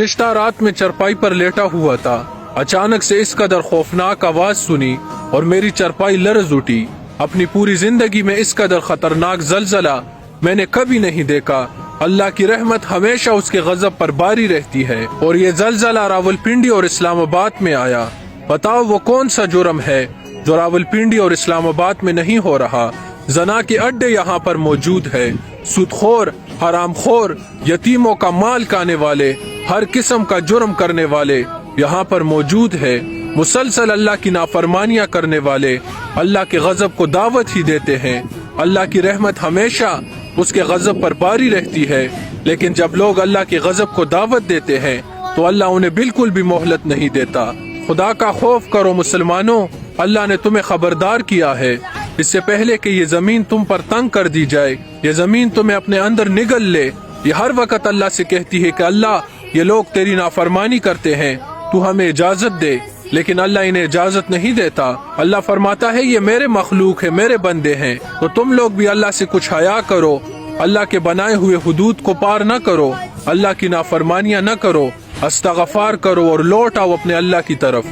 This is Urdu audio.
گزشتہ رات میں چرپائی پر لیٹا ہوا تھا، اچانک سے اس قدر خوفناک آواز سنی اور میری چرپائی لرز اٹھی۔ اپنی پوری زندگی میں اس قدر خطرناک زلزلہ میں نے کبھی نہیں دیکھا۔ اللہ کی رحمت ہمیشہ اس کے غضب پر باری رہتی ہے، اور یہ زلزلہ راولپنڈی اور اسلام آباد میں آیا۔ بتاؤ وہ کون سا جرم ہے جو راولپنڈی اور اسلام آباد میں نہیں ہو رہا؟ زنا کے اڈے یہاں پر موجود ہے، سود خور، حرام خور، یتیموں کا مال کھانے والے، ہر قسم کا جرم کرنے والے یہاں پر موجود ہے۔ مسلسل اللہ کی نافرمانیاں کرنے والے اللہ کے غضب کو دعوت ہی دیتے ہیں۔ اللہ کی رحمت ہمیشہ اس کے غضب پر باری رہتی ہے، لیکن جب لوگ اللہ کے غضب کو دعوت دیتے ہیں تو اللہ انہیں بالکل بھی مہلت نہیں دیتا۔ خدا کا خوف کرو مسلمانوں، اللہ نے تمہیں خبردار کیا ہے۔ اس سے پہلے کہ یہ زمین تم پر تنگ کر دی جائے، یہ زمین تمہیں اپنے اندر نگل لے، یہ ہر وقت اللہ سے کہتی ہے کہ اللہ یہ لوگ تیری نافرمانی کرتے ہیں، تو ہمیں اجازت دے، لیکن اللہ انہیں اجازت نہیں دیتا۔ اللہ فرماتا ہے یہ میرے مخلوق ہے، میرے بندے ہیں، تو تم لوگ بھی اللہ سے کچھ حیا کرو، اللہ کے بنائے ہوئے حدود کو پار نہ کرو، اللہ کی نافرمانیاں نہ کرو، استغفار کرو اور لوٹ آؤ اپنے اللہ کی طرف۔